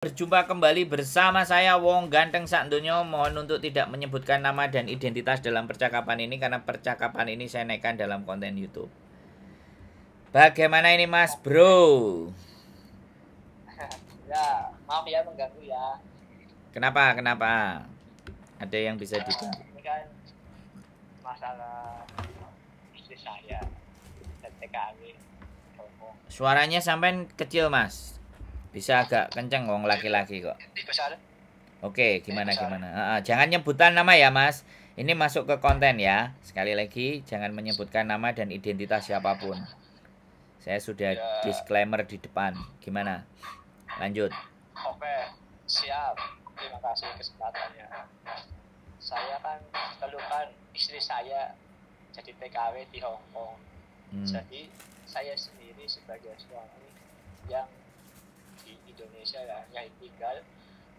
Berjumpa kembali bersama saya Wong Ganteng Sakdonya. Mohon untuk tidak menyebutkan nama dan identitas dalam percakapan ini karena percakapan ini saya naikkan dalam konten YouTube. Bagaimana ini Mas Bro? Ya, maaf ya mengganggu ya. Kenapa? Ada yang bisa dibantu? Ini kan masalah istri saya dan TKW. Suaranya sampai kecil Mas. Bisa agak kenceng wong laki-laki kok. Besar. Oke, gimana? Jangan nyebutan nama ya Mas. Ini masuk ke konten ya. Sekali lagi jangan menyebutkan nama dan identitas siapapun. Saya sudah disclaimer di depan. Gimana? Lanjut. Oke, siap. Terima kasih kesempatannya. Saya kan keluhkan istri saya jadi TKW di Hong Kong. Jadi saya sendiri sebagai suami yang di Indonesia ya, yang tinggal,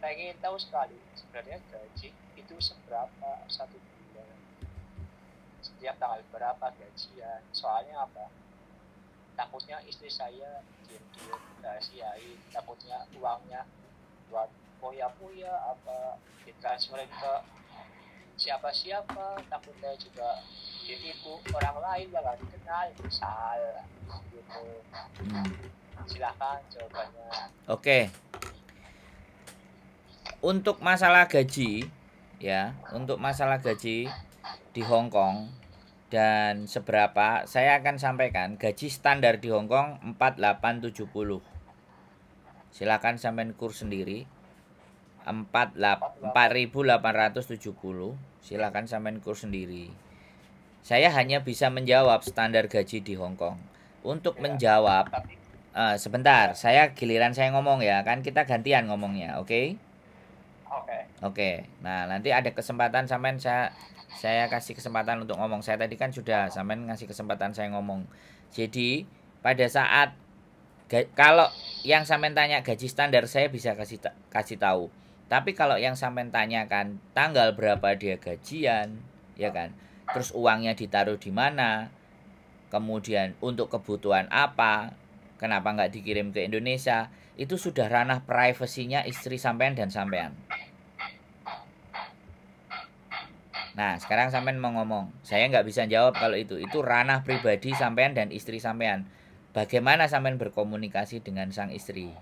pengen tahu sekali sebenarnya gaji itu seberapa satu bulan, setiap tanggal berapa gajian. Soalnya apa? Takutnya istri saya diam-diam rahasiain, takutnya uangnya buat poya-poya apa ditransferin ke siapa-siapa, takutnya juga ditipu orang lain yang nggak dikenal, misal gitu. Silahkan jawabannya. Oke. Untuk masalah gaji ya, untuk masalah gaji di Hong Kong dan seberapa saya akan sampaikan. Gaji standar di Hong Kong 4870. Silakan sampein kurs sendiri. 4870. Silakan sampein kurs sendiri. Saya hanya bisa menjawab standar gaji di Hong Kong. Untuk menjawab sebentar, saya giliran saya ngomong ya, kan kita gantian ngomongnya, oke? Oke. Nah, nanti ada kesempatan sampean saya kasih kesempatan untuk ngomong. Saya tadi kan sudah sampean ngasih kesempatan saya ngomong. Jadi, pada saat kalau yang sampean tanya gaji standar saya bisa kasih tahu. Tapi kalau yang sampean tanyakan tanggal berapa dia gajian, ya kan? Terus uangnya ditaruh di mana? Kemudian untuk kebutuhan apa? Kenapa nggak dikirim ke Indonesia? Itu sudah ranah privasinya istri sampean dan sampean. Nah, sekarang sampean mau ngomong. Saya nggak bisa jawab kalau itu. Itu ranah pribadi sampean dan istri sampean. Bagaimana sampean berkomunikasi dengan sang istri?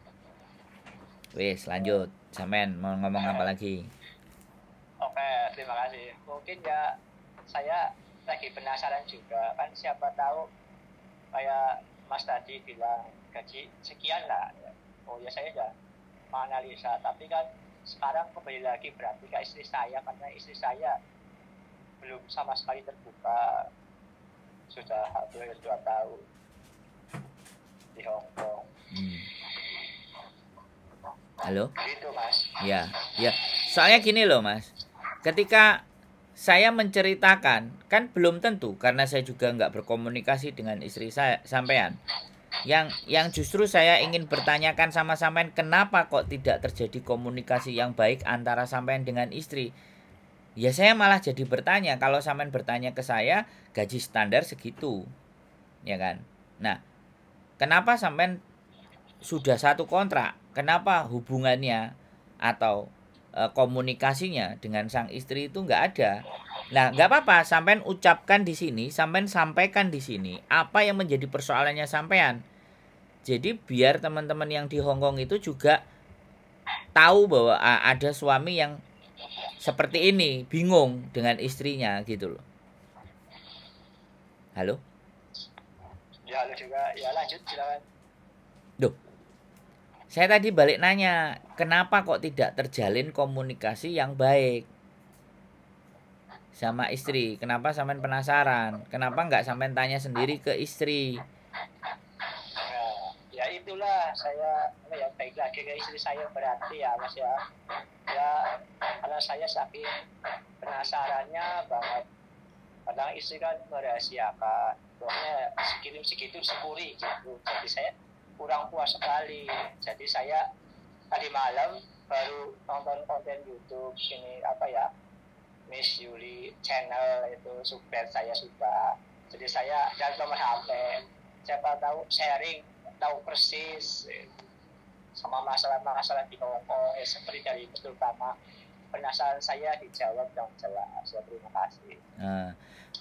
Wes, lanjut. Sampean mau ngomong apa lagi? Oke, terima kasih. Mungkin ya saya lagi penasaran juga, kan siapa tahu kayak Mas tadi bilang gaji sekian lah. Oh ya, saya udah menganalisa, tapi kan sekarang kembali lagi berarti ke istri saya, karena istri saya belum sama sekali terbuka, sudah hampir 2 tahun di Hong Kong. Halo? Gitu Mas. Ya. Soalnya gini loh Mas, ketika saya menceritakan, kan belum tentu, karena saya juga nggak berkomunikasi dengan istri saya sampean. Yang justru saya ingin bertanyakan sama sampean, kenapa kok tidak terjadi komunikasi yang baik antara sampean dengan istri? Ya saya malah jadi bertanya, kalau sampean bertanya ke saya, gaji standar segitu, ya kan? Nah, kenapa sampean sudah satu kontrak, kenapa hubungannya atau komunikasinya dengan sang istri itu nggak ada? Nah, nggak apa-apa, sampean ucapkan di sini, sampean sampaikan di sini apa yang menjadi persoalannya sampean. Jadi biar teman-teman yang di Hong Kong itu juga tahu bahwa ada suami yang seperti ini, bingung dengan istrinya gitu loh. Halo? Ya, halo juga. Ya, lanjut silakan. Duh. Saya tadi balik nanya, kenapa kok tidak terjalin komunikasi yang baik sama istri? Kenapa sampean penasaran? Kenapa nggak sampean tanya sendiri ke istri? Ya itulah saya baik lagi ke istri saya berarti ya Mas ya. Ya, karena saya saking penasarannya banget. Kadang istri kan merahasiakan, pokoknya segitu syukuri gitu. Jadi saya kurang puas sekali. Jadi saya tadi malam baru nonton konten YouTube ini Miss Yuli channel itu, subscribe saya suka. Jadi saya dan nomor HP, siapa tahu sharing, tahu persis sama masalah-masalah di Hongkong, seperti dari terutama penasaran saya dijawab dengan jelas. Ya, terima kasih. Nah,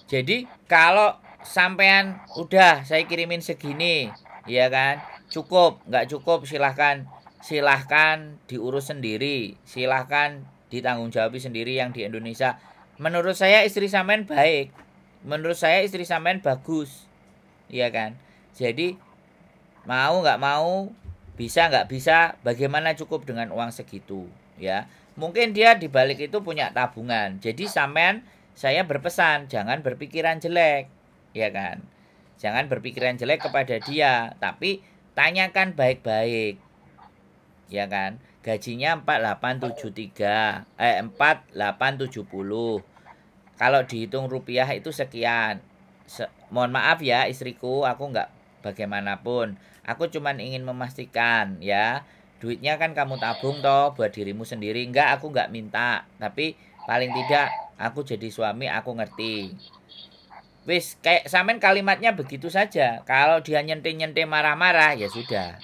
jadi kalau sampean udah saya kirimin segini, ya kan, cukup, nggak cukup silahkan diurus sendiri, silahkan ditanggung jawab sendiri yang di Indonesia. Menurut saya istri sampean baik, menurut saya istri sampean bagus, ya kan. Jadi mau nggak mau, bisa nggak bisa, bagaimana cukup dengan uang segitu, ya. Mungkin dia dibalik itu punya tabungan. Jadi sampean, saya berpesan jangan berpikiran jelek, ya kan. Jangan berpikiran jelek kepada dia, tapi tanyakan baik-baik, ya kan. Gajinya 4870. Kalau dihitung rupiah itu sekian. Mohon maaf ya istriku, aku nggak bagaimanapun. Aku cuman ingin memastikan ya. Duitnya kan kamu tabung toh buat dirimu sendiri. Enggak, aku nggak minta. Tapi paling tidak aku jadi suami, aku ngerti. Wis, kayak sampean kalimatnya begitu saja. Kalau dia nyente-nyente marah-marah, ya sudah.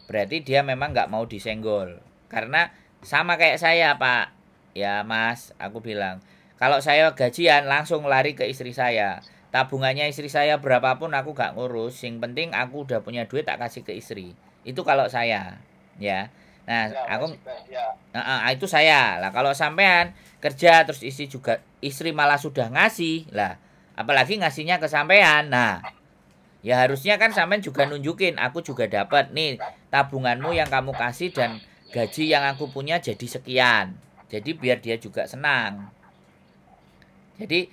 Berarti dia memang nggak mau disenggol. Karena sama kayak saya, Pak. Ya, Mas, aku bilang. Kalau saya gajian, langsung lari ke istri saya. Tabungannya istri saya berapapun aku gak ngurus. Yang penting aku udah punya duit tak kasih ke istri. Itu kalau saya. Ya. Nah, Ya, aku ya. itu saya. Lah kalau sampean kerja terus istri malah sudah ngasih. Lah, apalagi ngasihnya ke sampean. Nah, ya harusnya kan sampean juga nunjukin aku juga dapat nih tabunganmu yang kamu kasih dan gaji yang aku punya jadi sekian. Jadi biar dia juga senang. Jadi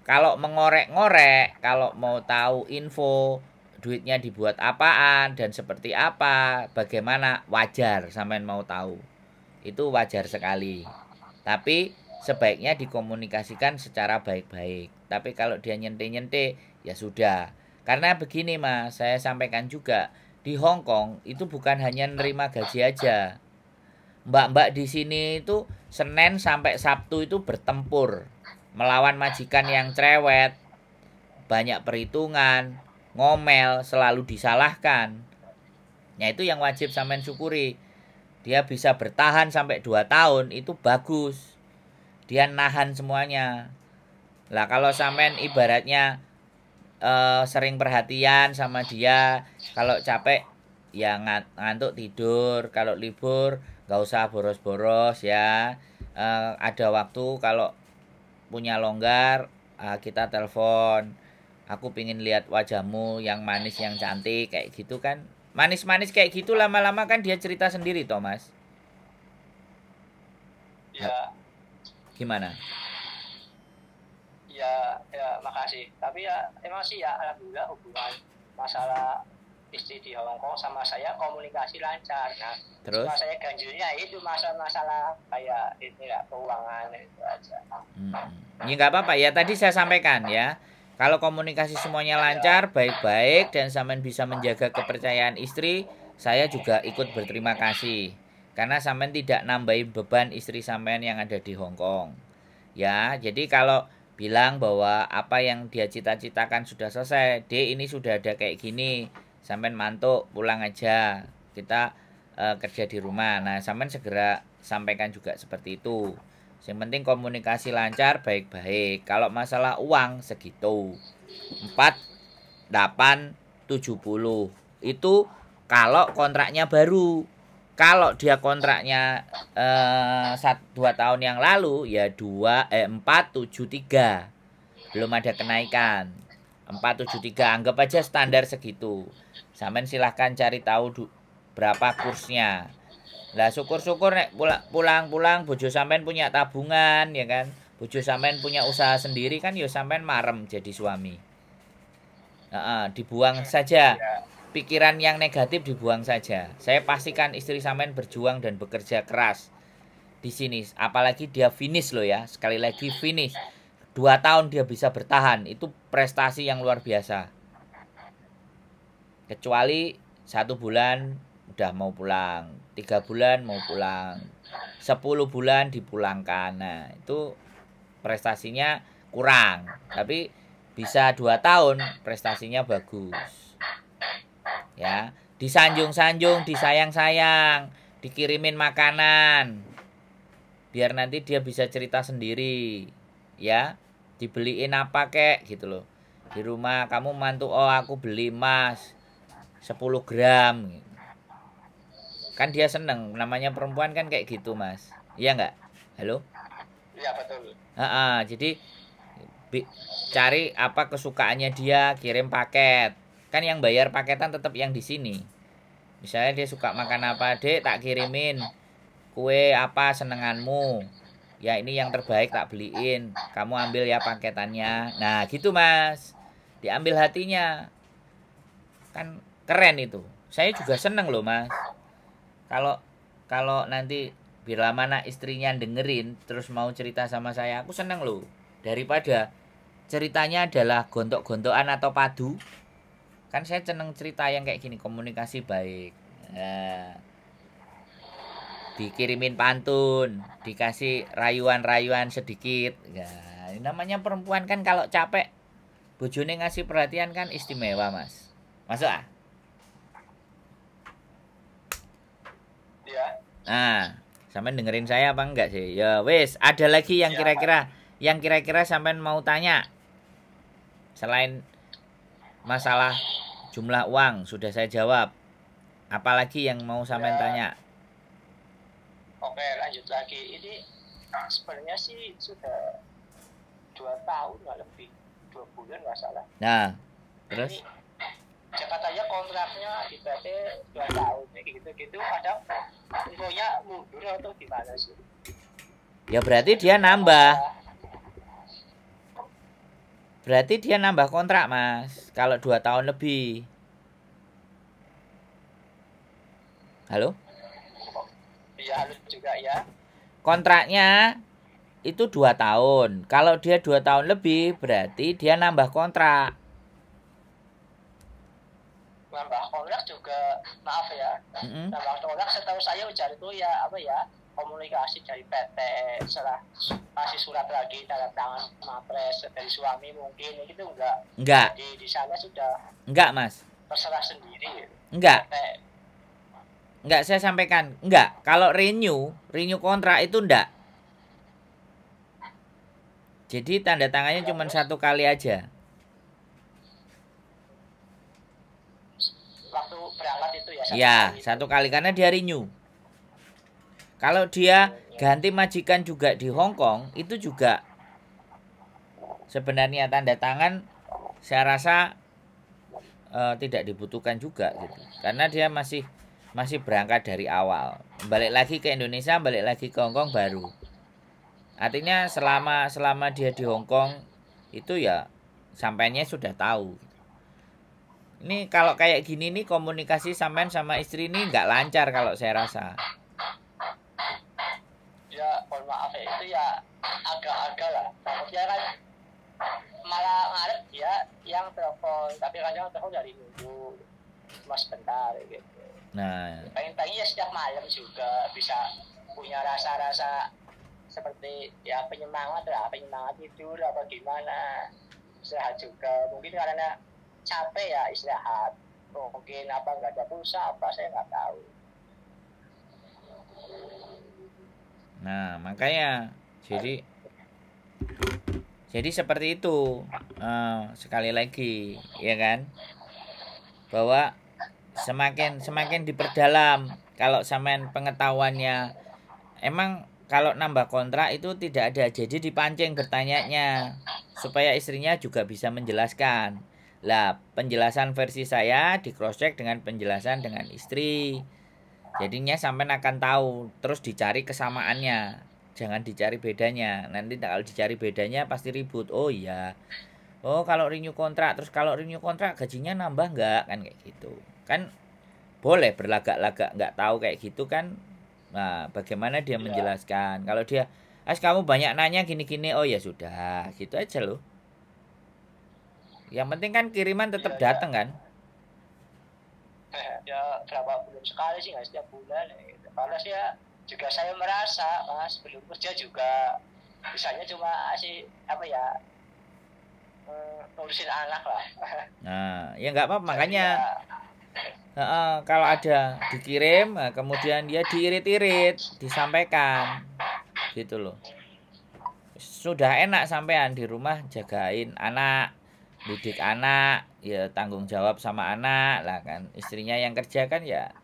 kalau mengorek-ngorek, kalau mau tahu info duitnya dibuat apaan dan seperti apa, bagaimana, wajar sampean mau tahu. Itu wajar sekali. Tapi sebaiknya dikomunikasikan secara baik-baik. Tapi kalau dia nyente-nyente, ya sudah. Karena begini Mas, saya sampaikan juga, di Hong Kong itu bukan hanya nerima gaji aja. Mbak-mbak di sini itu Senin sampai Sabtu itu bertempur melawan majikan yang cerewet, banyak perhitungan, ngomel, selalu disalahkan. Ya itu yang wajib sampean syukuri. Dia bisa bertahan sampai 2 tahun, itu bagus. Dia nahan semuanya. Lah kalau sampean ibaratnya sering perhatian sama dia, kalau capek ya ngantuk tidur, kalau libur nggak usah boros-boros ya. Ada waktu kalau punya longgar, kita telepon. Aku pingin lihat wajahmu yang manis, yang cantik, kayak gitu kan. Manis-manis kayak gitu lama-lama kan dia cerita sendiri, Thomas. Ya. Gimana? Ya, makasih. Tapi ya emang sih ya alhamdulillah hubungan masalah istri di Hong Kong sama saya komunikasi lancar. Nah, terus cuma saya ganjilnya itu masalah kayak ini ya keuangan itu aja. Ya nggak apa-apa ya, tadi saya sampaikan ya. Kalau komunikasi semuanya lancar, baik-baik dan sampean bisa menjaga kepercayaan istri, saya juga ikut berterima kasih. Karena sampean tidak nambahin beban istri sampean yang ada di Hong Kong. Ya, jadi kalau bilang bahwa apa yang dia cita-citakan sudah selesai, ini sudah ada kayak gini, sampean mantuk pulang aja, kita kerja di rumah. Nah sampean segera sampaikan juga seperti itu. Yang penting komunikasi lancar, baik-baik. Kalau masalah uang segitu 4, 8, 70 itu kalau kontraknya baru. Kalau dia kontraknya 2 tahun yang lalu ya 473, belum ada kenaikan. 473 anggap aja standar segitu. Sampean silahkan cari tahu berapa kursnya. Lah syukur-syukur nek pulang-pulang bojo sampean punya tabungan ya kan. Bojo sampean punya usaha sendiri kan ya sampean marem jadi suami. Dibuang saja. Pikiran yang negatif dibuang saja. Saya pastikan istri sampean berjuang dan bekerja keras di sini. Apalagi dia finish loh ya. Sekali lagi finish. 2 tahun dia bisa bertahan. Itu prestasi yang luar biasa. Kecuali 1 bulan udah mau pulang, 3 bulan mau pulang, 10 bulan dipulangkan. Nah itu prestasinya kurang. Tapi bisa 2 tahun prestasinya bagus. Ya, disanjung-sanjung, disayang-sayang, dikirimin makanan. Biar nanti dia bisa cerita sendiri. Ya, dibeliin apa kek gitu loh. Di rumah kamu mantu, oh aku beli emas 10 gram. Kan dia seneng, namanya perempuan kan kayak gitu mas. Iya nggak? Halo? Iya betul. Jadi cari apa kesukaannya dia, kirim paket. Kan yang bayar paketan tetap yang di sini. Misalnya dia suka makan apa, dek tak kirimin kue apa senenganmu. Ya ini yang terbaik tak beliin. Kamu ambil ya paketannya. Nah gitu mas. Diambil hatinya. Kan keren itu. Saya juga seneng loh mas. Kalau nanti bila mana istrinya dengerin terus mau cerita sama saya, aku seneng loh. Daripada ceritanya adalah gontok-gontokan atau padu. Kan saya seneng cerita yang kayak gini, komunikasi baik. Nah, dikirimin pantun, dikasih rayuan-rayuan sedikit. Nah, ini namanya perempuan kan kalau capek bojone ngasih perhatian kan istimewa mas. Masuk ah? Nah, sampean dengerin saya apa enggak sih? Ya wes, ada lagi yang kira-kira sampean mau tanya. Selain masalah jumlah uang sudah saya jawab. Apalagi yang mau sampean tanya? Oke, lanjut lagi. Ini sebenarnya sih sudah 2 tahun nggak lebih, 2 bulan nggak salah. Nah, terus? Katanya kontraknya di PT 2 tahun gitu kadang infonya mundur atau gimana sih? Ya berarti dia nambah. Berarti dia nambah kontrak mas. Kalau 2 tahun lebih. Halo? Iya halo juga ya. Kontraknya itu 2 tahun. Kalau dia 2 tahun lebih berarti dia nambah kontrak. Nambah kontrak juga maaf ya. Nambah kontrak setahu saya ujar itu ya apa ya, komunikasi dari PT setelah kasih surat lagi tanda tangan mapres dari suami mungkin gitu enggak. Di sana sudah enggak mas, terserah sendiri. Enggak saya sampaikan enggak. Kalau renew kontrak itu enggak. Jadi tanda tangannya cuma 1 kali aja. Waktu berangkat itu ya? Ya, 1 kali karena dia renew. Kalau dia ganti majikan juga di Hong Kong, itu juga sebenarnya tanda tangan saya rasa tidak dibutuhkan juga gitu. Karena dia masih berangkat dari awal. Balik lagi ke Indonesia, balik lagi ke Hong Kong baru. Artinya selama dia di Hong Kong itu ya sampainya sudah tahu. Ini kalau kayak gini nih komunikasi sampean sama istri ini nggak lancar kalau saya rasa. Ya, mohon maaf ya, itu ya agak-agak lah. Takutnya kan malah ngarep dia yang telepon, tapi kadang telepon dari minggu cuma sebentar gitu. Nah, pengen ya setiap malam juga bisa punya rasa-rasa seperti ya penyemangat tidur apa gimana, istirahat juga mungkin karena capek ya istirahat, mungkin apa nggak ada pulsa apa saya nggak tahu. Nah makanya jadi seperti itu. Sekali lagi ya kan, bahwa semakin diperdalam. Kalau sampean pengetahuannya emang kalau nambah kontrak itu tidak ada, jadi dipancing bertanyanya supaya istrinya juga bisa menjelaskan. Lah, penjelasan versi saya di cross check dengan penjelasan dengan istri. Jadinya sampean akan tahu, terus dicari kesamaannya. Jangan dicari bedanya. Nanti kalau dicari bedanya pasti ribut. Oh iya. Oh, kalau renew kontrak, terus kalau renew kontrak gajinya nambah enggak kan kayak gitu. Kan boleh berlagak-lagak enggak tahu kayak gitu kan. Nah, bagaimana dia menjelaskan? Kalau dia, kamu banyak nanya gini-gini, oh ya sudah, gitu aja loh. Yang penting kan kiriman tetap datang kan? Ya berapa bulan sekali sih, nggak setiap bulan gitu. Karena saya merasa mas belum kerja juga misalnya cuma sih apa ya ngurusin anak lah. Nah ya nggak apa-apa, makanya Kalau ada dikirim, kemudian dia diirit-irit, disampaikan, gitu loh. Sudah enak sampean di rumah jagain anak, didik anak, ya tanggung jawab sama anak lah kan. Istrinya yang kerja kan ya,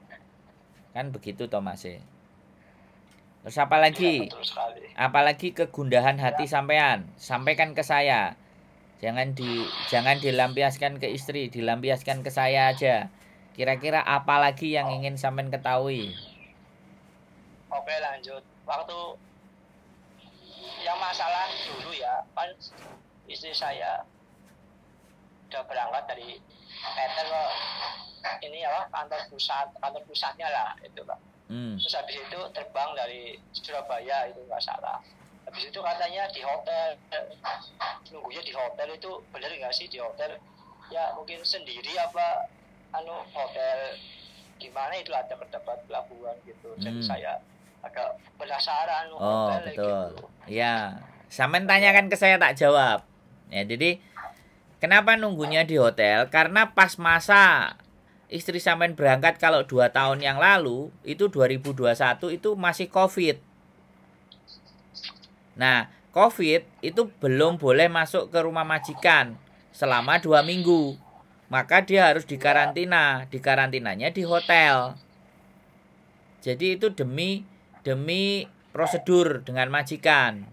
kan begitu toh Mas. Terus apalagi? Apalagi kegundahan hati sampean, sampaikan ke saya. Jangan dilampiaskan ke istri, dilampiaskan ke saya aja. Kira-kira apa lagi yang ingin sampean ketahui? Oke, lanjut. Waktu yang masalah dulu ya, kan istri saya udah berangkat dari PT ke ini ya, kantor pusatnya lah itu Pak. Terus habis itu terbang dari Surabaya, itu nggak salah. Habis itu katanya di hotel, nunggunya di hotel itu bener nggak sih di hotel? Ya mungkin sendiri apa hotel gimana itu ada terdapat pelabuhan gitu. Jadi saya agak penasaran hotel betul. Gitu. Ya, sampean tanyakan ke saya tak jawab. Ya, jadi kenapa nunggunya di hotel? Karena pas masa istri sampean berangkat kalau 2 tahun yang lalu, itu 2021 itu masih Covid. Nah, Covid itu belum boleh masuk ke rumah majikan selama 2 minggu. Maka dia harus dikarantina. Dikarantinanya di hotel. Jadi itu demi prosedur dengan majikan.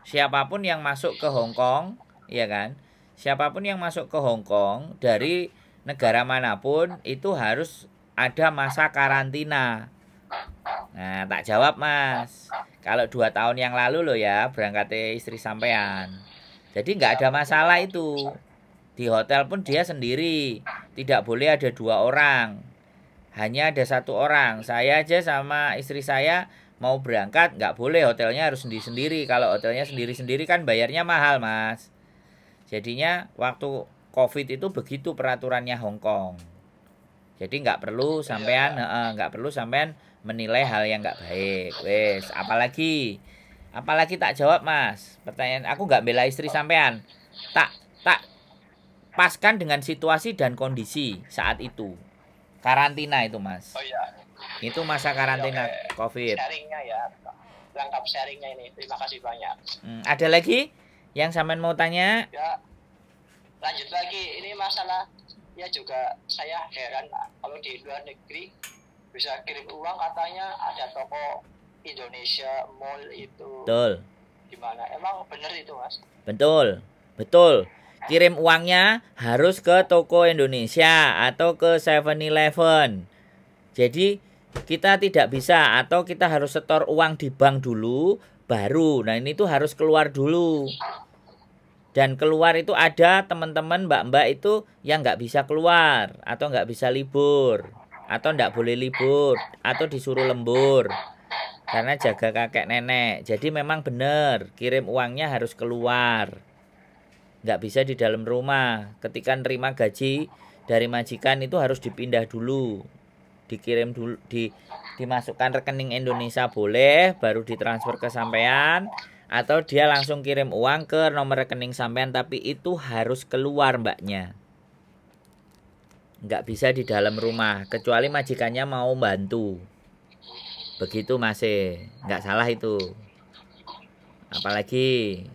Siapapun yang masuk ke Hong Kong, ya kan? Siapapun yang masuk ke Hong Kong dari negara manapun itu harus ada masa karantina. Nah, tak jawab Mas. Kalau 2 tahun yang lalu loh ya berangkatnya istri sampean. Jadi nggak ada masalah itu. Di hotel pun dia sendiri. Tidak boleh ada 2 orang. Hanya ada 1 orang. Saya aja sama istri saya mau berangkat nggak boleh, hotelnya harus sendiri-sendiri. Kalau hotelnya sendiri-sendiri kan bayarnya mahal Mas. Jadinya waktu Covid itu begitu peraturannya Hong Kong. Jadi nggak perlu sampean menilai hal yang nggak baik. Wes, apalagi tak jawab Mas. Pertanyaan aku nggak bela istri sampean. Tak paskan dengan situasi dan kondisi saat itu. Karantina itu Mas. Oh iya. Itu masa karantina Covid. Sharingnya ya, lengkap sharingnya ini. Terima kasih banyak. Ada lagi yang sampean mau tanya? Ya, lanjut lagi. Ini masalah ya juga saya heran kalau di luar negeri bisa kirim uang katanya ada toko Indonesia Mall itu. Betul. Gimana? Emang bener itu Mas? Betul. Kirim uangnya harus ke toko Indonesia atau ke 7-Eleven. Jadi kita tidak bisa atau kita harus setor uang di bank dulu baru. Nah ini tuh harus keluar dulu. Dan keluar itu ada teman-teman mbak-mbak itu yang nggak bisa keluar atau nggak bisa libur atau nggak boleh libur atau disuruh lembur karena jaga kakek nenek. Jadi memang benar kirim uangnya harus keluar. Nggak bisa di dalam rumah. Ketika nerima gaji dari majikan itu harus dipindah dulu. Dikirim dulu, dimasukkan rekening Indonesia boleh, baru ditransfer ke sampean, atau dia langsung kirim uang ke nomor rekening sampean, tapi itu harus keluar mbaknya. Nggak bisa di dalam rumah, kecuali majikannya mau bantu. Begitu Mas, nggak salah itu. Apalagi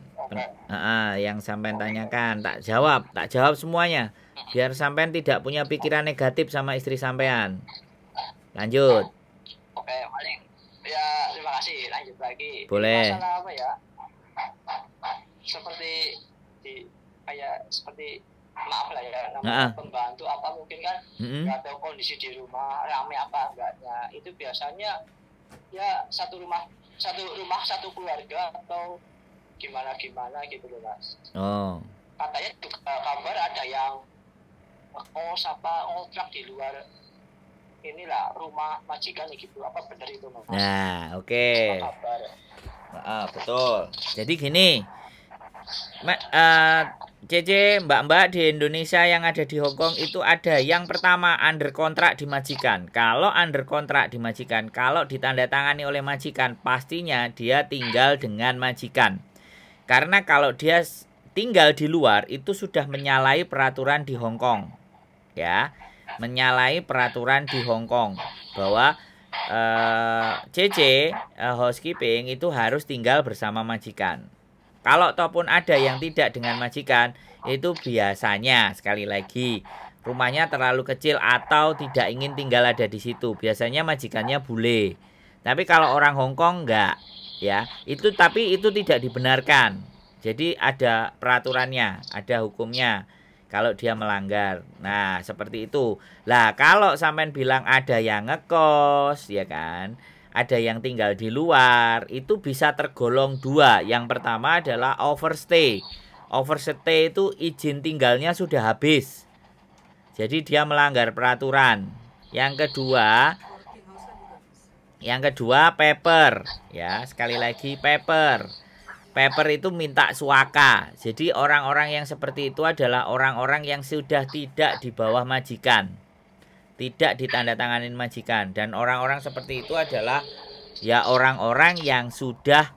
yang sampean tanyakan, tak jawab semuanya, biar sampean tidak punya pikiran negatif sama istri sampean. Lanjut. Oke, paling ya terima kasih. Lanjut lagi. Boleh. Masalah apa ya? Seperti maaf lah ya, namanya pembantu apa mungkin kan nggak tahu kondisi di rumah ramai apa enggaknya. Itu biasanya ya satu rumah satu keluarga atau gimana gitu loh Mas. Oh. Katanya juga kabar ada yang ngontrak di luar inilah rumah majikan gitu, apa benar itu Mas? Nah, oke. Betul. Jadi gini, Cece, mbak-mbak di Indonesia yang ada di Hong Kong itu ada yang pertama under kontrak di majikan. Kalau under kontrak di majikan, kalau ditandatangani oleh majikan, pastinya dia tinggal dengan majikan. Karena kalau dia tinggal di luar itu sudah menyalahi peraturan di Hong Kong. Ya. menyalahi peraturan di Hong Kong bahwa CC housekeeping itu harus tinggal bersama majikan. Kalau ataupun ada yang tidak dengan majikan, itu biasanya sekali lagi rumahnya terlalu kecil atau tidak ingin tinggal ada di situ. Biasanya majikannya bule. Tapi kalau orang Hong Kong enggak, ya. Tapi itu tidak dibenarkan. Jadi ada peraturannya, ada hukumnya kalau dia melanggar. Nah, seperti itu. Lah, kalau sampean bilang ada yang ngekos, ya kan? Ada yang tinggal di luar, itu bisa tergolong dua. Yang pertama adalah overstay. Overstay itu izin tinggalnya sudah habis. Jadi dia melanggar peraturan. Yang kedua paper, ya, sekali lagi paper. Paper itu minta suaka. Jadi orang-orang yang seperti itu adalah orang-orang yang sudah tidak di bawah majikan. Tidak ditandatanganin majikan. Dan orang-orang seperti itu adalah ya orang-orang yang sudah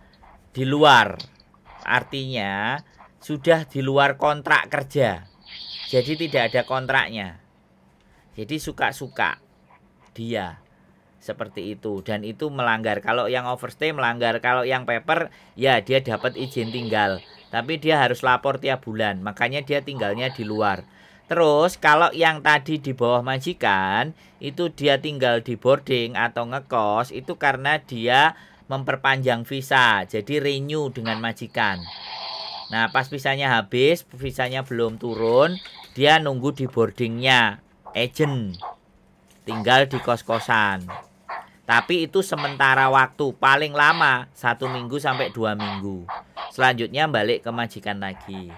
di luar. Artinya sudah di luar kontrak kerja. Jadi tidak ada kontraknya. Jadi suka-suka dia. Seperti itu, dan itu melanggar. Kalau yang overstay melanggar. Kalau yang paper, ya dia dapat izin tinggal, tapi dia harus lapor tiap bulan. Makanya dia tinggalnya di luar. Terus kalau yang tadi di bawah majikan, itu dia tinggal di boarding atau ngekos, itu karena dia memperpanjang visa. Jadi renew dengan majikan. Nah, pas visanya habis, visanya belum turun, dia nunggu di boardingnya agent, tinggal di kos-kosan. Tapi itu sementara waktu, paling lama 1 minggu sampai 2 minggu. Selanjutnya balik ke majikan lagi.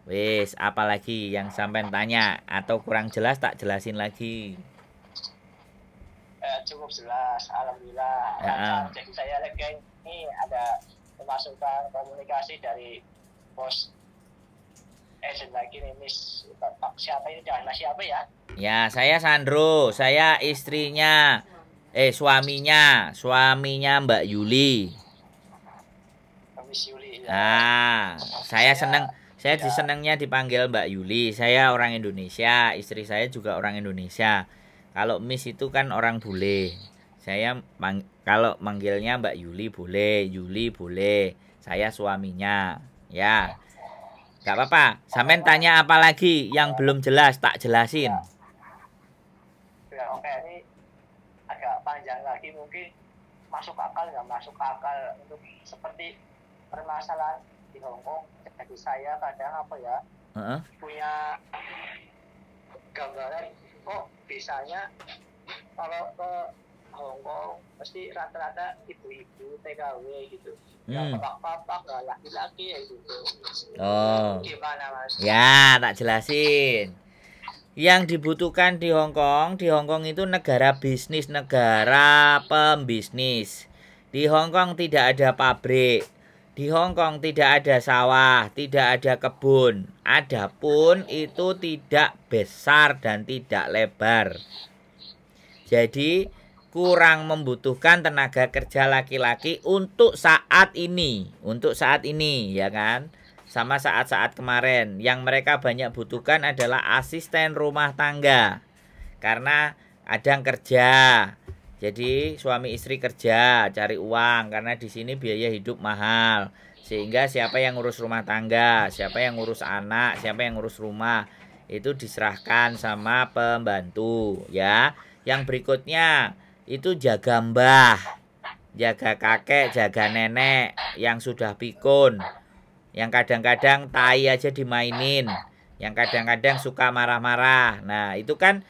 Wes, apalagi yang sampean tanya atau kurang jelas tak jelasin lagi. Cukup jelas, alhamdulillah. Jadi saya lega ini ada pemasukan komunikasi dari bos agent lagi nih, Miss. Siapa ini? Jangan siapa ya? Ya, saya Sandro, saya istrinya. Suaminya Mbak Yuli. Miss Yuli. Ya. Saya disenangnya dipanggil Mbak Yuli. Saya orang Indonesia, istri saya juga orang Indonesia. Kalau Miss itu kan orang bule. Saya kalau manggilnya Mbak Yuli boleh. Saya suaminya. Ya. Gak apa-apa. Sampean tanya apa lagi yang belum jelas tak jelasin. Ya, oke, ini agak panjang lagi, mungkin masuk akal nggak masuk akal untuk seperti permasalahan di Hong Kong. Jadi saya kadang punya gambaran kok bisanya kalau ke Hong Kong pasti rata-rata ibu-ibu TKW gitu. Yang bapak-bapak nggak laki-laki ya gitu. Gimana Mas? Ya, tak jelasin. Yang dibutuhkan di Hong Kong itu negara bisnis, negara pembisnis. Di Hong Kong tidak ada pabrik. Di Hong Kong tidak ada sawah, tidak ada kebun. Adapun itu tidak besar dan tidak lebar. Jadi kurang membutuhkan tenaga kerja laki-laki untuk saat ini, ya kan? Sama saat-saat kemarin, yang mereka banyak butuhkan adalah asisten rumah tangga. Karena ada yang kerja. Jadi suami istri kerja, cari uang karena di sini biaya hidup mahal. Sehingga siapa yang ngurus rumah tangga, siapa yang ngurus anak, siapa yang ngurus rumah, itu diserahkan sama pembantu, ya. Yang berikutnya itu jaga mbah, jaga kakek, jaga nenek yang sudah pikun, yang kadang-kadang tai aja dimainin, yang kadang-kadang suka marah-marah. Nah, itu kan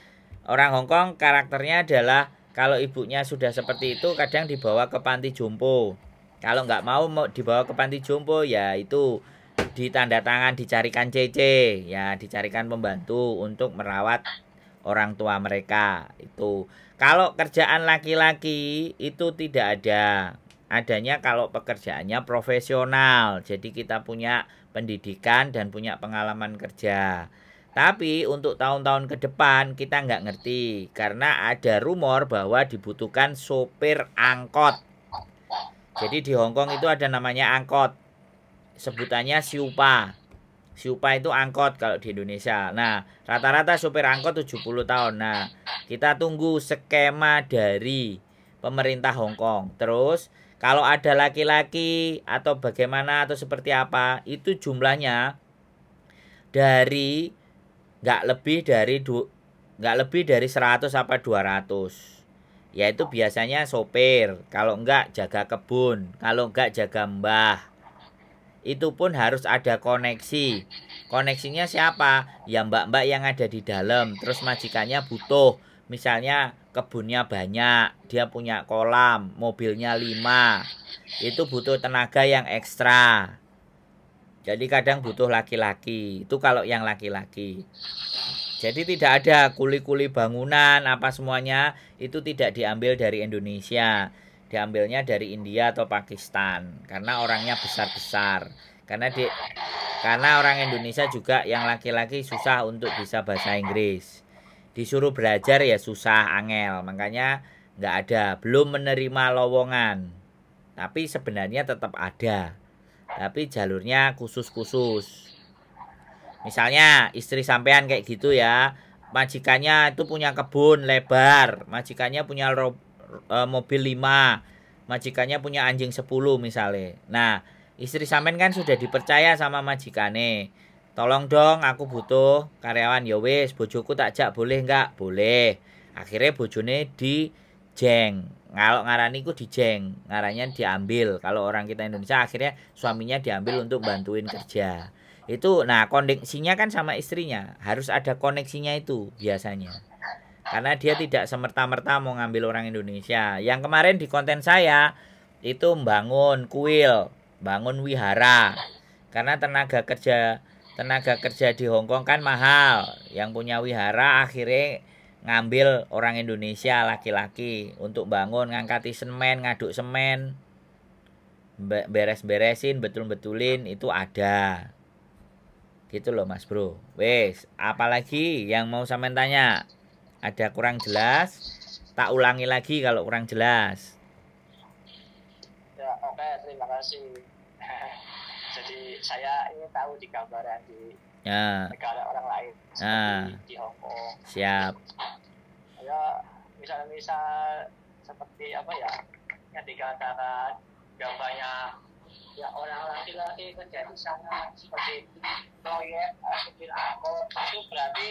orang Hong Kong karakternya adalah kalau ibunya sudah seperti itu kadang dibawa ke panti jompo. Kalau nggak mau dibawa ke panti jompo, ya itu ditanda tangan, dicarikan CC, ya dicarikan pembantu untuk merawat orang tua mereka. Itu kalau kerjaan laki-laki itu tidak ada. Adanya kalau pekerjaannya profesional. Jadi kita punya pendidikan dan punya pengalaman kerja. Tapi untuk tahun-tahun ke depan kita nggak ngerti. Karena ada rumor bahwa dibutuhkan sopir angkot. Jadi di Hong Kong itu ada namanya angkot. Sebutannya siupa. Siupa itu angkot kalau di Indonesia. Nah, rata-rata supir angkot 70 tahun. Nah, kita tunggu skema dari pemerintah Hong Kong. Terus, kalau ada laki-laki atau bagaimana atau seperti apa, itu jumlahnya dari nggak lebih dari 100 apa 200. Yaitu biasanya sopir, kalau enggak jaga kebun, kalau enggak jaga mbah. Itu pun harus ada koneksi. Koneksinya siapa? Ya mbak-mbak yang ada di dalam. Terus majikannya butuh, misalnya kebunnya banyak, dia punya kolam, mobilnya 5. Itu butuh tenaga yang ekstra. Jadi kadang butuh laki-laki. Itu kalau yang laki-laki. Jadi tidak ada kuli-kuli bangunan apa semuanya itu tidak diambil dari Indonesia. Diambilnya dari India atau Pakistan karena orangnya besar-besar. Karena orang Indonesia juga yang laki-laki susah untuk bisa bahasa Inggris. Disuruh belajar ya susah, angel. Makanya nggak ada, belum menerima lowongan. Tapi sebenarnya tetap ada. Tapi jalurnya khusus-khusus. Misalnya istri sampean kayak gitu ya, majikannya itu punya kebun lebar, majikannya punya mobil 5, majikannya punya anjing 10 misalnya. Nah, istri sampean kan sudah dipercaya sama majikane. Tolong dong aku butuh karyawan. Ya wis, bojoku tak jak boleh enggak? Boleh. Akhirnya bojone dijeng. Ngalok ngarani ku dijeng, ngarannya diambil. Kalau orang kita Indonesia akhirnya suaminya diambil untuk bantuin kerja. Itu nah koneksinya kan sama istrinya, harus ada koneksinya itu biasanya. Karena dia tidak semerta-merta mau ngambil orang Indonesia. Yang kemarin di konten saya itu membangun kuil, bangun wihara. Karena tenaga kerja di Hong Kong kan mahal. Yang punya wihara akhirnya ngambil orang Indonesia laki-laki untuk bangun, ngangkati semen, ngaduk semen, beres-beresin, betul-betulin itu ada. Gitu loh Mas Bro. Wes, apalagi yang mau sampean tanya? Ada kurang jelas? Tak ulangi lagi kalau kurang jelas. Ya, oke, terima kasih. Jadi saya ini tahu di gambaran di negara orang lain seperti di Hong Kong. Siap. Ya, misal seperti apa ya? Yang dikatakan gambarnya ya orang laki-laki kerja di sana seperti proyek supir angkot itu berarti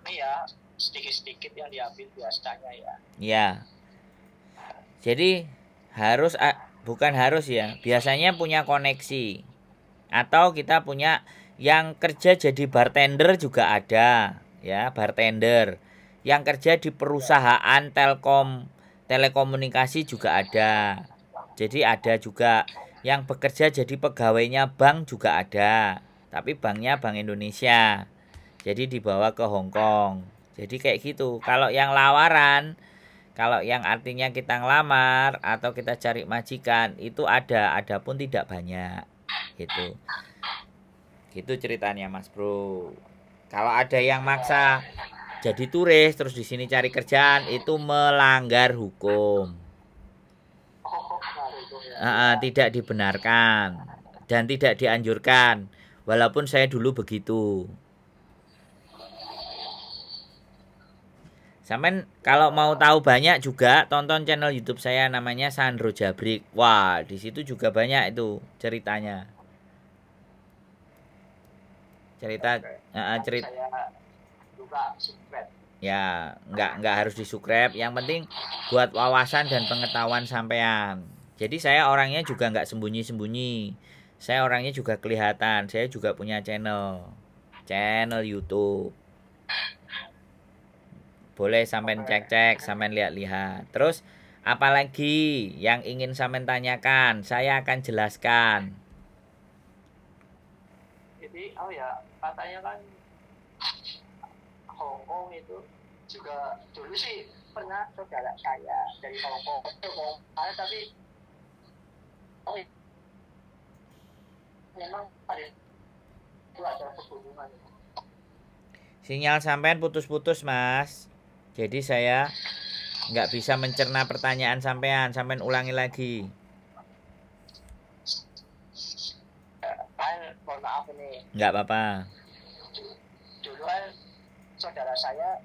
ini ya sedikit-sedikit yang diambil biasanya ya. Iya. Jadi bukan harus ya, biasanya punya koneksi. Atau kita punya yang kerja jadi bartender juga ada, ya, bartender. Yang kerja di perusahaan telekomunikasi juga ada. Jadi ada juga yang bekerja jadi pegawainya bank juga ada. Tapi banknya Bank Indonesia. Jadi dibawa ke Hong Kong. Jadi kayak gitu. Kalau yang lawaran, kalau yang artinya kita ngelamar atau kita cari majikan itu ada pun tidak banyak. Gitu. Gitu ceritanya Mas Bro. Kalau ada yang maksa jadi turis terus di sini cari kerjaan itu melanggar hukum. Tidak dibenarkan dan tidak dianjurkan. Walaupun saya dulu begitu. Sampai kalau mau tahu banyak juga tonton channel YouTube saya namanya Sandro Jabrik. Wah, di situ juga banyak itu ceritanya. Cerita. Saya juga subscribe. Ya, nggak harus di-subscribe. Yang penting buat wawasan dan pengetahuan sampean. Jadi saya orangnya juga nggak sembunyi-sembunyi. Saya orangnya juga kelihatan. Saya juga punya channel YouTube. Boleh sampean cek-cek, sampean lihat-lihat. Terus apalagi yang ingin sampean tanyakan, saya akan jelaskan. Jadi katanya kan Hong Kong itu juga dulu sih pernah saudara saya dari Hong Kong tapi memang ada hubungan. Sinyal sampean putus-putus Mas. Jadi saya nggak bisa mencerna pertanyaan sampean. Sampean ulangi lagi. Mohon maaf ini. Nggak apa-apa. Dulu kan saudara saya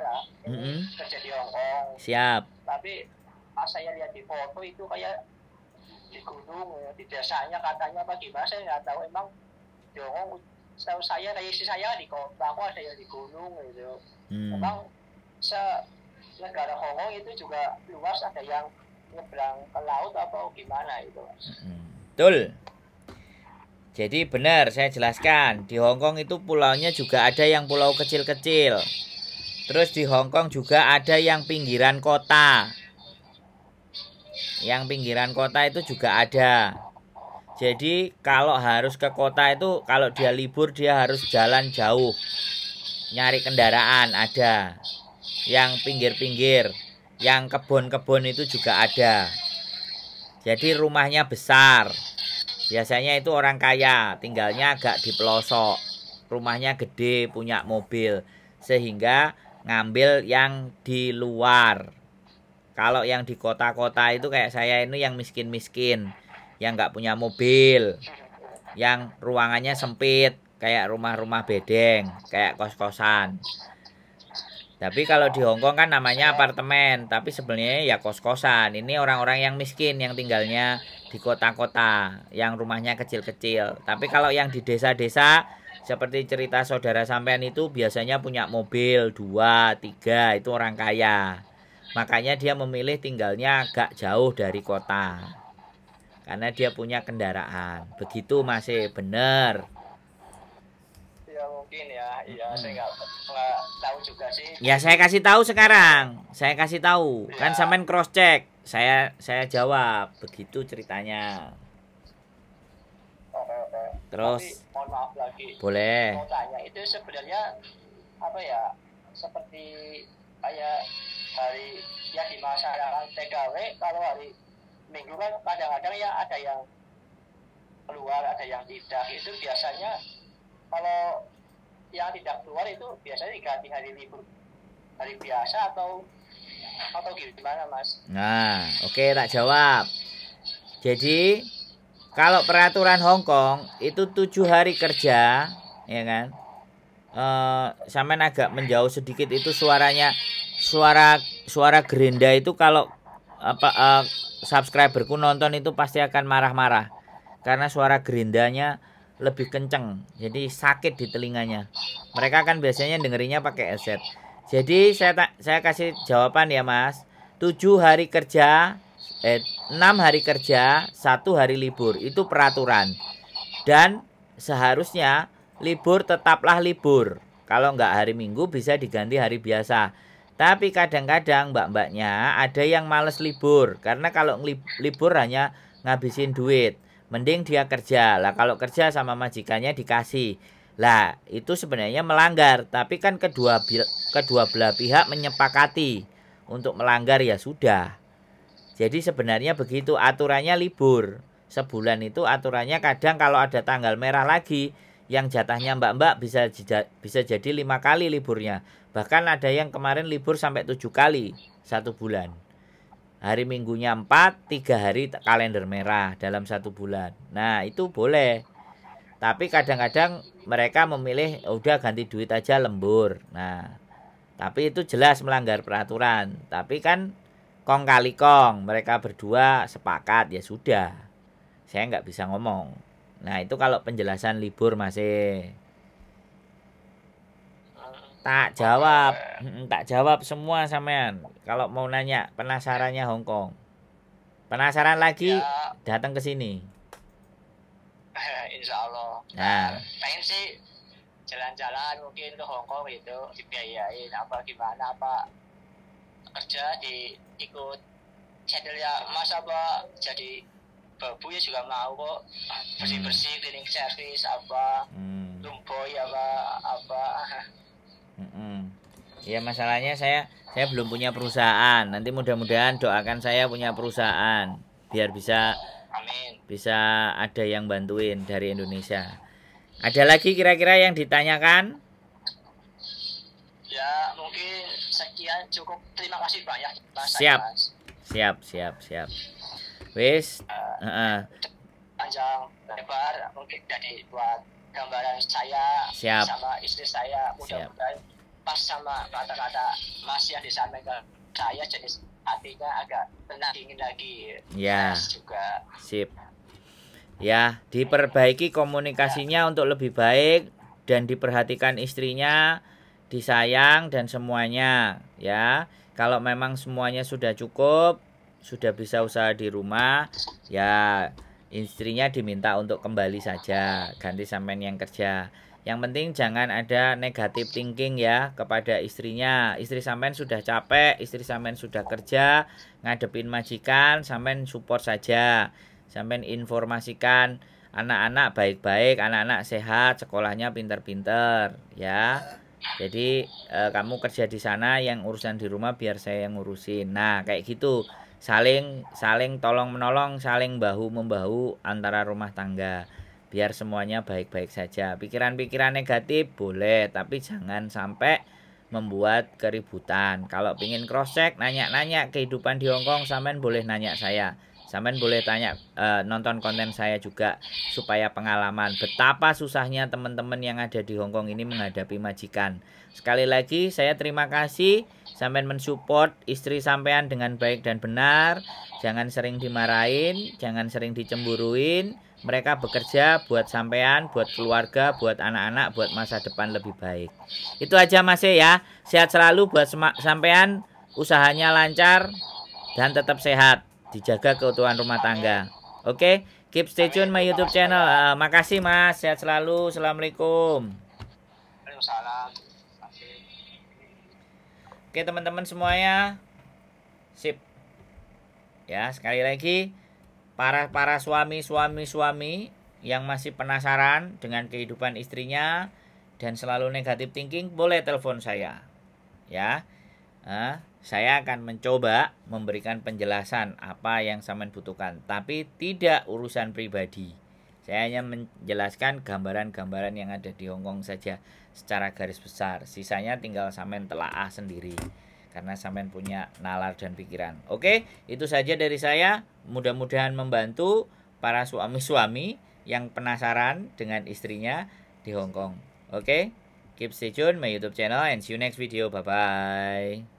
lah ini kerja di Hong Kong. Siap. Tapi pas saya lihat di foto itu kayak di gunung, di desanya katanya apa gimana, saya nggak tahu. Emang di Hong Kong setahu saya kayak istri saya di kota, aku ada yang di gunung gitu. Emang negara Hong Kong itu juga luas, ada yang nyebrang ke laut atau gimana itu, Mas? Betul. Jadi benar saya jelaskan, di Hong Kong itu pulaunya juga ada yang pulau kecil-kecil. Terus di Hong Kong juga ada yang pinggiran kota. Yang pinggiran kota itu juga ada. Jadi kalau harus ke kota itu, kalau dia libur dia harus jalan jauh. Nyari kendaraan ada. Yang pinggir-pinggir, yang kebun-kebun itu juga ada. Jadi rumahnya besar. Biasanya itu orang kaya, tinggalnya agak di pelosok. Rumahnya gede, punya mobil. Sehingga ngambil yang di luar. Kalau yang di kota-kota itu kayak saya ini yang miskin-miskin, yang nggak punya mobil, yang ruangannya sempit, kayak rumah-rumah bedeng, kayak kos-kosan. Tapi kalau di Hong Kong kan namanya apartemen, tapi sebenarnya ya kos-kosan. Ini orang-orang yang miskin yang tinggalnya di kota-kota, yang rumahnya kecil-kecil. Tapi kalau yang di desa-desa, seperti cerita saudara sampean itu biasanya punya mobil 2, 3, itu orang kaya. Makanya dia memilih tinggalnya agak jauh dari kota. Karena dia punya kendaraan. Begitu masih benar. Ya mungkin ya, saya nggak tahu juga sih. Ya saya kasih tahu sekarang. Saya kasih tahu. Ya. Kan sampean cross check. Saya jawab. Begitu ceritanya. Terus. Tapi, mohon maaf lagi. Boleh. Mau tanya, itu sebenarnya apa ya? Seperti kayak hari ya di masyarakat TKW, kalau hari Minggu kan kadang-kadang ya ada yang keluar, ada yang tidak. Itu biasanya kalau yang tidak keluar itu biasanya diganti hari libur, hari biasa atau gimana, Mas? Nah, oke, tak jawab. Jadi kalau peraturan Hong Kong itu 7 hari kerja, ya kan? Sampean agak menjauh sedikit itu suaranya, suara gerinda itu kalau subscriberku nonton itu pasti akan marah-marah karena suara gerindanya lebih kenceng, jadi sakit di telinganya. Mereka kan biasanya dengerinnya pakai headset. Jadi saya kasih jawaban ya, Mas. 7 hari kerja, 6 hari kerja, 1 hari libur. Itu peraturan. Dan seharusnya libur tetaplah libur. Kalau nggak hari Minggu bisa diganti hari biasa. Tapi kadang-kadang mbak-mbaknya ada yang males libur. Karena kalau libur hanya ngabisin duit. Mending dia kerja. Lah kalau kerja sama majikannya dikasih. Lah itu sebenarnya melanggar. Tapi kan kedua belah pihak menyepakati untuk melanggar, ya sudah. Jadi sebenarnya begitu aturannya libur. Sebulan itu aturannya kadang kalau ada tanggal merah lagi, yang jatahnya mbak-mbak bisa jadi 5 kali liburnya. Bahkan ada yang kemarin libur sampai 7 kali 1 bulan. Hari Minggunya 4, 3 hari kalender merah dalam 1 bulan. Nah itu boleh. Tapi kadang-kadang mereka memilih udah ganti duit aja lembur. Nah tapi itu jelas melanggar peraturan. Tapi kan kong kali kong, mereka berdua sepakat, ya sudah. Saya nggak bisa ngomong. Nah itu kalau penjelasan libur masih. Tak jawab semua sampean. Kalau mau nanya penasarannya Hong Kong. Penasaran lagi ya, datang ke sini. Insya Allah. Nah, pengen sih jalan-jalan mungkin ke Hong Kong itu, dibiayain apa gimana, apa kerja ikut channel ya Mas, apa jadi babu ya juga mau kok, bersih-bersih, cleaning service apa, lumboy apa. Ya masalahnya saya belum punya perusahaan. Nanti mudah-mudahan doakan saya punya perusahaan biar bisa Amin. Bisa ada yang bantuin dari Indonesia. Ada lagi kira-kira yang ditanyakan? Ya mungkin sekian cukup. Terima kasih banyak Mas. Siap. Wis, panjang lebar mungkin jadi buat gambaran saya Siap. sama istri saya, mudah-mudahan pas sama kata-kata Mas yang disampaikan saya, jadi hatinya agak tenang dingin lagi. Ya. Mas juga. Sip. Ya, diperbaiki komunikasinya untuk lebih baik dan diperhatikan istrinya, disayang dan semuanya, ya. Kalau memang semuanya sudah cukup, sudah bisa usaha di rumah, ya istrinya diminta untuk kembali saja, ganti sampean yang kerja. Yang penting jangan ada negatif thinking ya kepada istrinya. Istri sampean sudah capek, istri sampean sudah kerja, ngadepin majikan, sampean support saja. Sampean informasikan anak-anak baik-baik, anak-anak sehat, sekolahnya pinter-pinter, ya. Jadi kamu kerja di sana, yang urusan di rumah biar saya yang ngurusin. Nah, kayak gitu. Saling tolong menolong, saling bahu membahu antara rumah tangga. Biar semuanya baik-baik saja. Pikiran-pikiran negatif boleh, tapi jangan sampai membuat keributan. Kalau pingin cross check, nanya-nanya kehidupan di Hongkong, sampean boleh nanya saya. Sampean boleh tanya, nonton konten saya juga, supaya pengalaman betapa susahnya teman-teman yang ada di Hongkong ini menghadapi majikan. Sekali lagi saya terima kasih sampean mensupport istri sampean dengan baik dan benar. Jangan sering dimarahin, jangan sering dicemburuin. Mereka bekerja buat sampean, buat keluarga, buat anak-anak, buat masa depan lebih baik. Itu aja Mas ya. Sehat selalu buat sampean, usahanya lancar dan tetap sehat. Dijaga keutuhan rumah tangga. Oke, keep stay tune my YouTube channel. Makasih Mas, sehat selalu. Assalamualaikum. Waalaikumsalam. Oke teman-teman semuanya, sip. Ya sekali lagi, para suami yang masih penasaran dengan kehidupan istrinya dan selalu negatif thinking, boleh telepon saya. Ya. Saya akan mencoba memberikan penjelasan apa yang sampean butuhkan, tapi tidak urusan pribadi. Saya hanya menjelaskan gambaran-gambaran yang ada di Hongkong saja secara garis besar. Sisanya tinggal sampean telaah sendiri karena sampean punya nalar dan pikiran. Oke, itu saja dari saya. Mudah-mudahan membantu para suami-suami yang penasaran dengan istrinya di Hongkong. Oke, keep stay tune my YouTube channel and see you next video. Bye bye.